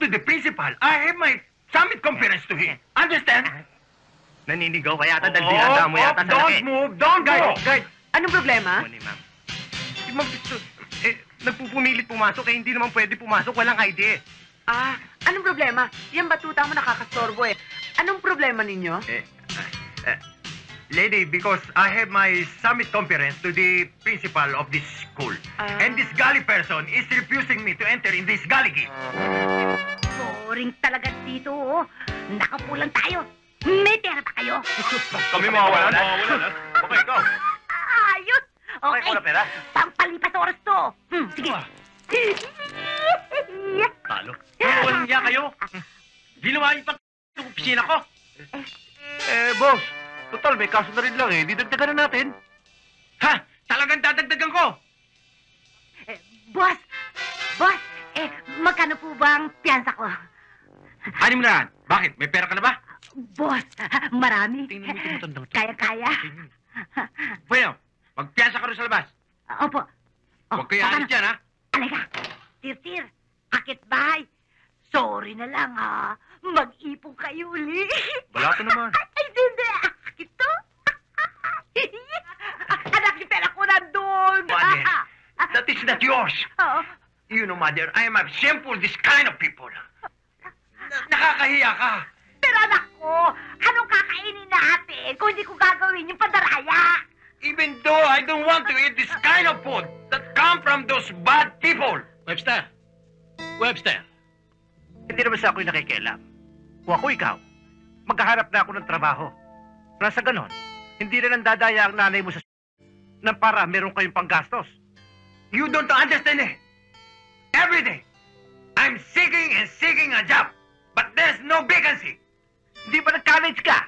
to the principal. I have my summit conference to him. Understand? Naninigaw ka yata dahil dinadaan mo yata sa laki. Don't move! Don't go! Guard, anong problema? Ano, ma'am? Si Ma'am Pisto, nagpupumilit pumasok eh, hindi naman pwede pumasok, walang ID eh. Ah, anong problema? Yan batuta mo nakakastorbo eh. Anong problema ninyo? Lady, because I have my summit conference to the principal of this school. And this gully person is refusing me to enter in this gully gate. Boring talaga dito, oh. Nakapulang tayo. May pera ba kayo? Kami mawawalan. Okay, ikaw. Ayos! Okay, wala pera? pampalipas oras to. Sige. Talo. Walang niya kayo. Ginawa niyo pa sa opisina ko. Boss. Total, may kaso na rin lang eh. Didagdagan na natin. Ha? Talagang dadagdagan ko? Boss! Boss! Magkano po ba ang piyansa ko? Ano mo na? Bakit? May pera ka na ba? Boss, marami. Tingnan mo tumutandang to. Kaya-kaya. Bueno, magpiyansa ka rin sa labas. Opo. Huwag kayo alis dyan, ha? Alika. Tir-tir. Akit bahay. Sorry na lang, ha. Mag-ipon kayo uli. Wala to naman. Ay, hindi. Akit to. Anak, yung pera ko nandun. Mother, that is not yours. Oo. You know, Mother, I am shameful this kind of people. Nakakahiya ka. Pero anak ko, anong kakainin natin kung hindi ko gagawin yung pandaraya? Even though I don't want to eat this kind of food that come from those bad people. Webster. Webster. Hindi naman sa ako'y nakikialam. Kung ako ikaw, maghahanap na ako ng trabaho. Nasa ganon, hindi na nandadaya ang nanay mo sa nang para meron kayong panggastos. You don't understand it. Every day, I'm seeking and seeking a job, but there's no vacancy. Hindi ba nag-college ka?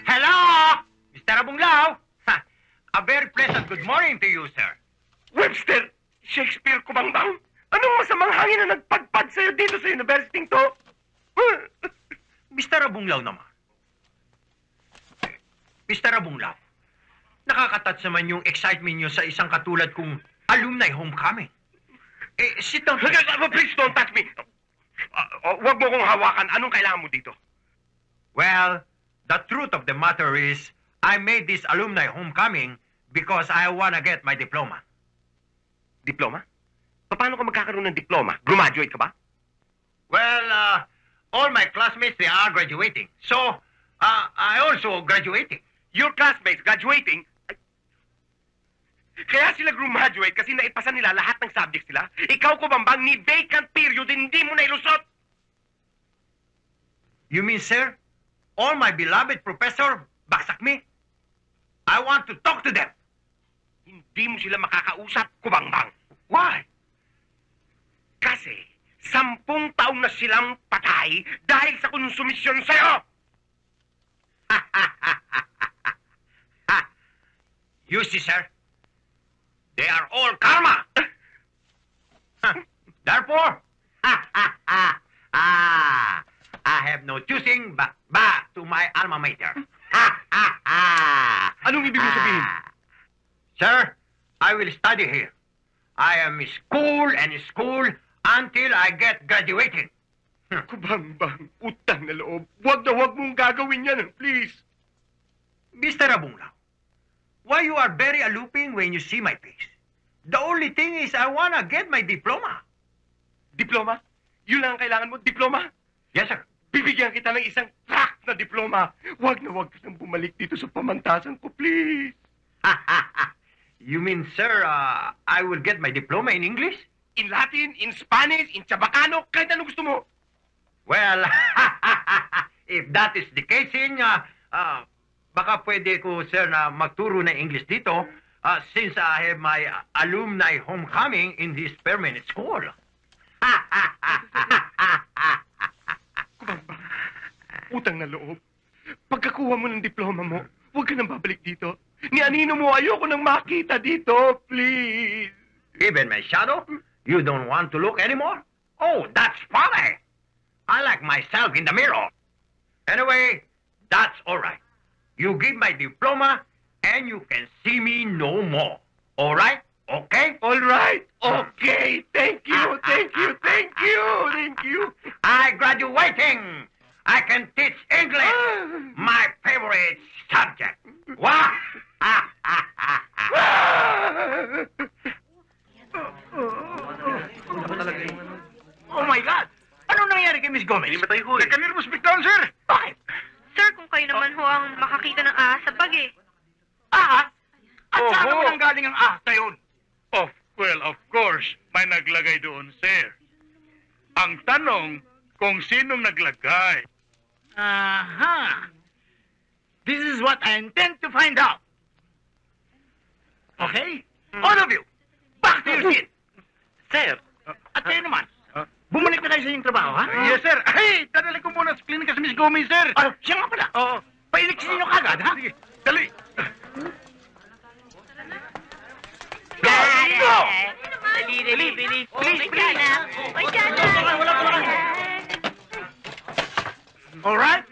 Hello, Mr. Abunglao. A very pleasant good morning to you, sir. Webster, Shakespeare ko bang bang? Anong masamang hangin na nagpadpad sa'yo dito sa university to? Mr. Abunglao naman. Mr. Abunglao, nakakatouch naman yung excitement nyo sa isang katulad kong alumni homecoming. Sit down. Please don't touch me. Huwag mo kong hawakan. Anong kailangan mo dito? Well, the truth of the matter is, I made this alumni homecoming because I wanna get my diploma. Diploma? Paano ka magkakaroon ng diploma? Graduate ka ba? Well, all my classmates, they are graduating. So, I also graduating. Your classmates graduating? Kaya sila graduate kasi naipasa nila lahat ng subjects nila. Ikaw ko bambang ni vacant period, hindi mo na ilusot. You mean, sir, all my beloved professor baksak me? I want to talk to them. Hindi mo sila makakausap, kubangbang. Why? Kasi 10 taon na silang patay dahil sa konsumisyon sa'yo. You see, sir, they are all karma. Therefore, I have no choosing but back to my alma mater. Anong ibig mo sabihin? Sir, I will study here. I am school and school until I get graduated. Kubangbang, utang na loob. Huwag na huwag mong gagawin yan, please. Mr. Abunglao, why you are very aluping when you see my face? The only thing is I wanna get my diploma. Diploma? Yun lang ang kailangan mo, diploma? Yes, sir. Bibigyan kita ng isang crack na diploma. Huwag na huwag ka nang bumalik dito sa pamantasan ko, please. You mean, sir, I will get my diploma in English? In Latin, in Spanish, in Chabacano, kahit anong gusto mo. Well, if that is the case, baka pwede ko, sir, na magturo ng English dito since I have my alumni homecoming in this permanent school. Kubangbang, utang na loob. Pagkakuha mo ng diploma mo, huwag ka nang babalik dito. Ni Anino mo, ayoko nang makita dito, please. Even my shadow? You don't want to look anymore? Oh, that's funny. I like myself in the mirror. Anyway, that's all right. You give my diploma, and you can see me no more. All right? Okay? All right. Okay. Thank you. Thank you. Thank you. Thank you. I graduating. I can teach English. My favorite subject. Wow! Oh my God! Ano nangyari kay Miss Gomez? Hindi matay ho eh. Nagka-nervous breakdown, sir! Bakit? Sir, kung kayo naman ho ang makakita ng ahas sa bag eh. Ahas? At Oho. saan naman ang galing ang ahas na yun? Of course, may naglagay doon, sir. Ang tanong, kung sinong naglagay. Aha! This is what I intend to find out. Okay? All of you, back to your seat. Sir. At kayo naman, bumalik na kayo sa inyong trabaho, ha? Yes, sir. Ay, dadali ko muna sa klinika sa Miss Gomez, sir. Ah, siya nga pala. Oo. Painiksin nyo kagad, ha? Sige, dali. Go! Dali. Please. All right?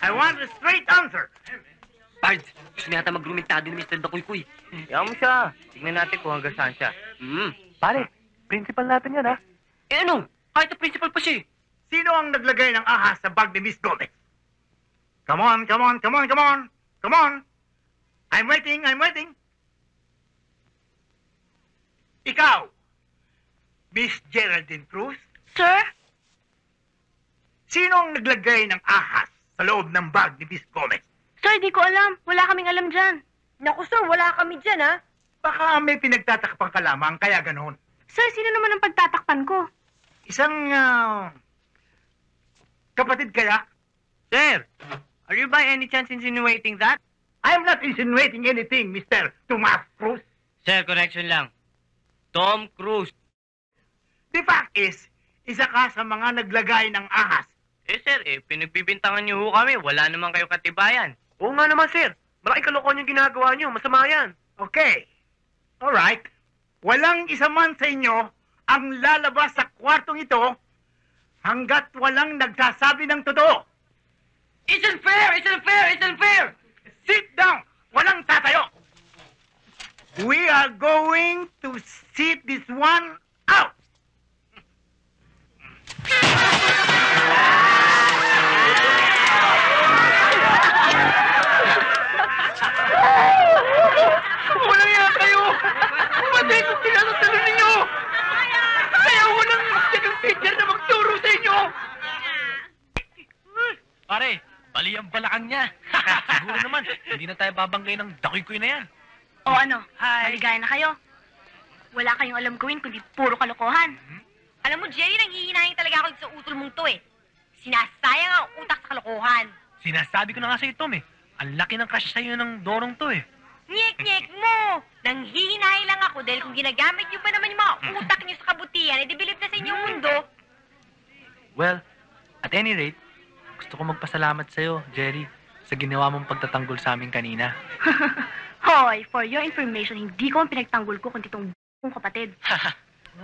I want a straight answer. Pards, gusto niya ata magrumentado ni Mr. Dakuy-Kuy. Kaya mo siya. Tingnan natin kung hanggang saan siya. Pare, principal natin yan, ha? Eh ano? Kahit na principal pa siya. Sino ang naglagay ng ahas sa bag ni Miss Gomez? Come on. I'm waiting. Ikaw, Miss Geraldine Cruz, Sir? sino ang naglagay ng ahas sa loob ng bag ni Miss Gomez? Sir, di ko alam. Wala kaming alam dyan. Naku, sir, wala kami dyan, ha? Baka may pinagtatakpan ka lamang, kaya ganoon. Sir, sino naman ang pagtatakpan ko? Isang, kapatid kaya? Sir, are you by any chance insinuating that? I'm not insinuating anything, Mr. Tomas Cruz. Sir, correction lang. Tom Cruise. The fact is, isa ka sa mga naglagay ng ahas. Eh sir, pinagbibintangan niyo ho kami. Wala naman kayo katibayan. Oo nga naman, sir. Malaking kalokohan yung ginagawa niyo. Masama yan. Okay. Alright. Walang isa man sa inyo ang lalabas sa kwartong ito hanggat walang nagsasabi ng totoo. It's unfair! Sit down! Walang tatayo! We are going to sit this one out! Walang yan kayo! Pati kung tinatalo ninyo! Kaya walang ganang teacher na magturo sa inyo! Pare, bali ang balakang niya. Siguro naman, hindi na tayo babanggay ng dakoy-koy na yan. O ano, maligaya na kayo. Wala kayong alam gawin kundi puro kalokohan. Alam mo, Jerry, nanghihinayang talaga ako sa utol mong to eh. Sinasayang ang utak sa kalokohan. Sinasabi ko na nga sa'yo, Tom eh. Ang laki ng crush sa'yo ng dorong to eh. Nyek-nyek mo! Nanghihinay lang ako dahil kung ginagamit niyo pa naman yung mga utak niyo sa kabutihan, dibilib na sa inyong mundo. Well, at any rate, gusto ko magpasalamat sa'yo, Jerry, sa ginawa mong pagtatanggol sa amin kanina. Hoy, for your information, hindi ko ang pinagtanggol ko kundi itong kong kapatid.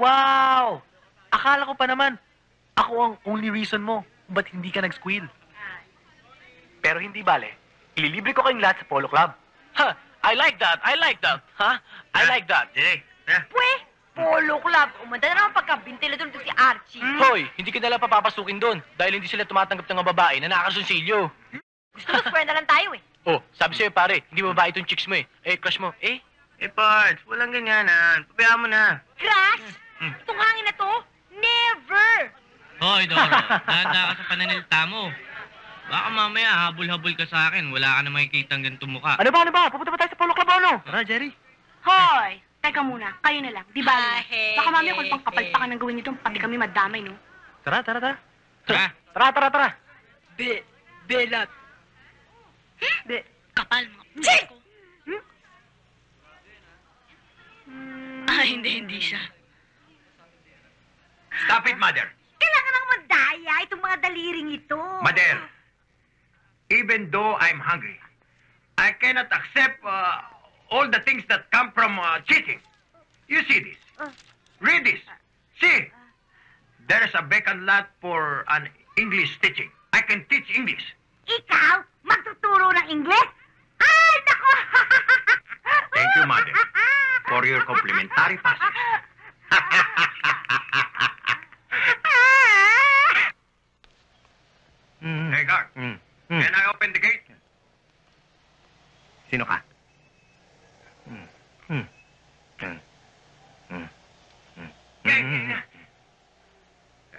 Wow! Akala ko pa naman, ako ang only reason mo kung ba't hindi ka nag-squeal. Pero hindi bale, ililibre ko kayong lahat sa Polo Club. Ha! I like that! Ha? I like that. Pwe, Polo Club. Umanda na naman pagkabintilador to si Archie. Hoy, hindi ka nila papapasukin doon dahil hindi sila tumatanggap ng mga babae na nakakonsilyo. Gusto mo square na lang tayo eh. Oh, sabi sa'yo pare, hindi babae itong chicks mo eh. Eh, crush mo. Eh, Pards, walang ganyanan. Pabayaan mo na. Crush? Itong hangin na to? Never! Hoy, Doro, dahan-dahan ka sa pananalita mo. Baka mamaya habol-habol ka sa akin. Wala ka na makikita ang ganitong mukha. ano ba? Pupunta ba tayo sa Polo Club o ano? Tara, Jerry. Hoy, teka muna, kayo na lang. Di ba? Baka mamaya kung pang kapal kapalpakan ng gawin nito, pati kami madamay, no? Tara. Tara. Belat. Kapal mga ko. Hindi siya. Stop it, Mother. Kailangan nang madaya itong mga daliring ito. Mother, even though I'm hungry, I cannot accept all the things that come from cheating. You see this? Read this. See, there's a vacant lot for an English teaching. I can teach English. Ikaw, magtuturo ng Ingles? Ay, nako! Thank you, Mother. for your complimentary passes. Hey, guard. Can I open the gate? Sino ka?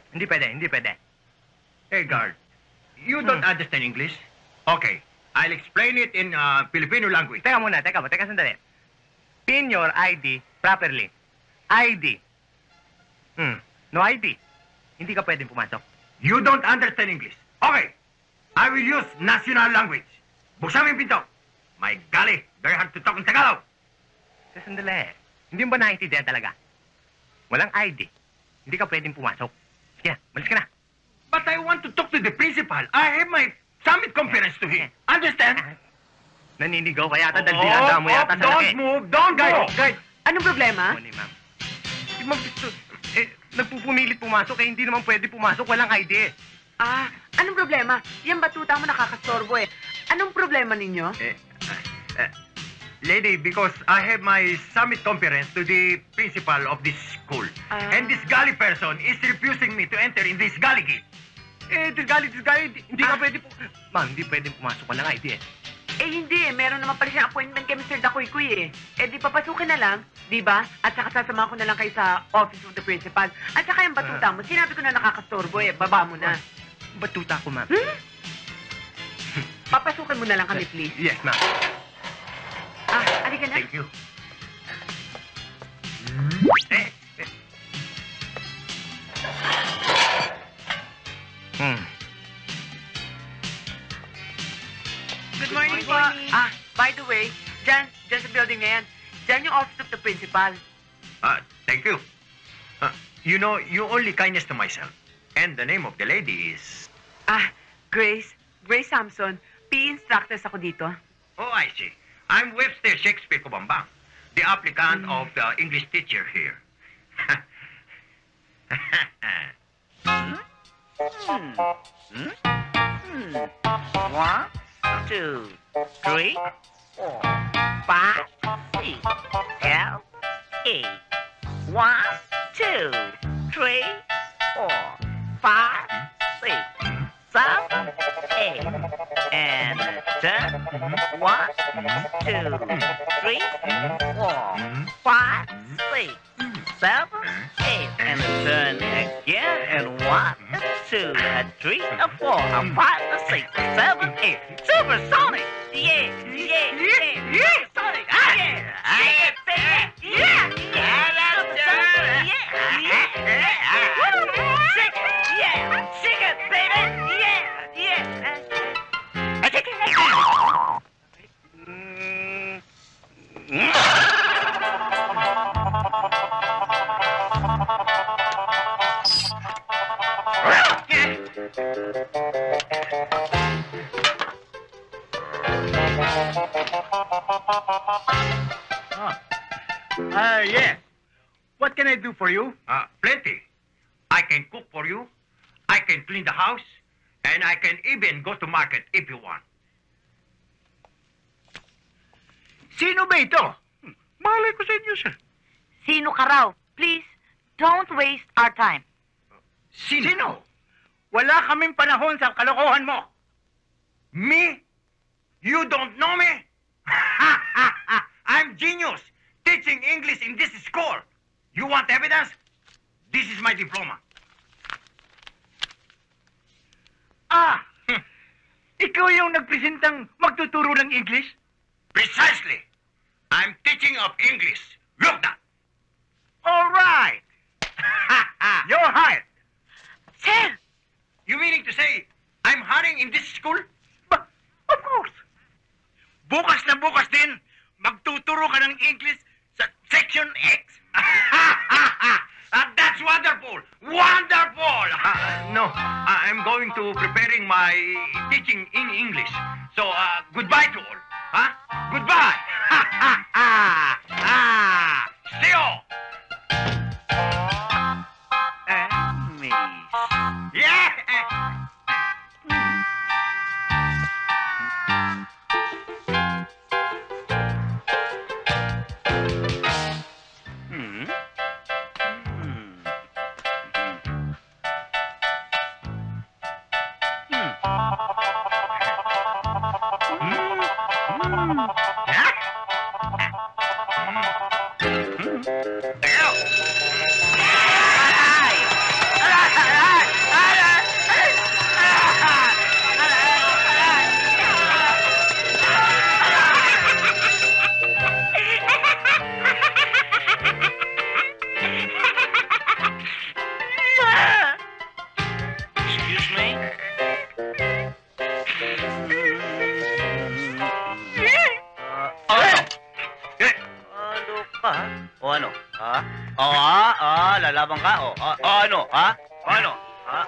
Hindi pwede, hindi pwede. Hey, guard. You don't understand English? Okay. I'll explain it in Filipino language. Teka muna, teka sandali. Pin your ID properly. ID. No ID. Hindi ka pwedeng pumasok. You don't understand English. Okay. I will use national language. Buksan mo yung pinto. My golly, very hard to talk in Tagalog. Sandali. Hindi mo ba naiintindihan talaga? Walang ID. Hindi ka pwedeng pumasok. Sige, malis ka na. But I want to talk to the principal. I have my summit conference to him. Understand? Naninigaw ka yata dahil dinadaan mo yata sa don't laki. move, don't go. Guard, anong problema? Muna, ma'am. Si ma'am, nagpupumilit pumasok, hindi naman pwede pumasok, walang ID. Anong problema? Yan batuta mo nakakastorbo eh. Anong problema ninyo? Lady, because I have my summit conference to the principal of this school. And this gully person is refusing me to enter in this gully gate. This gully, hindi ka pwede Ma'am, hindi pwedeng pumasok, walang ID eh. Hindi eh. Meron naman pala siyang appointment kay Mr. Dakoy-Koy eh. Di papasukin na lang, di ba? At saka sasama ko na lang kayo sa office of the principal. At saka yung batuta mo, sinabi ko na nakakastorbo eh. Baba mo na. Batuta ko, ma'am. Papasukin mo na lang kami, please. Yes, ma'am. Halika na. Thank you. Good morning po. By the way, dyan sa building na yan, dyan yung office of the principal. Thank you. You know, you only kindness to myself. And the name of the lady is... Grace Samson. PE instructors ako dito. Oh, I see. I'm Webster Shakespeare Kubambang, the applicant of the English teacher here. One, two, three, 4, 5, 6, 7, 8. 1, 2, 3, 4, 5, 6, 7, 8. And turn. 1, 2, 3, 4, 5, 6, 7, 8. And turn again. And 1, 2, 3, 4, 5, 6, 7, 8. Supersonic! Yeah! Supersonic! Yeah! Yeah! Shake it, baby! Yeah! Yes. What can I do for you? Plenty. I can cook for you. I can clean the house. And I can even go to market if you want. Sino ba ito? Malay ko sa inyo, sir. Sino ka raw? Please, don't waste our time. Sino? Wala kaming panahon sa kalokohan mo. Me? You don't know me? I'm genius, teaching English in this school. You want evidence? This is my diploma. Ikaw yung nagpresentang magtuturo ng English? Precisely. I'm teaching of English. Look that. All right. You're hired. Sir! You meaning to say I'm hiring in this school? But, of course. Bukas na bukas din, magtuturo ka ng English sa Section X. That's wonderful! Wonderful! No, I'm going to preparing my teaching in English. So, goodbye to all. Huh? Goodbye! See you! Yeah! lalaban ka? O ano, ha? O ano? Ha?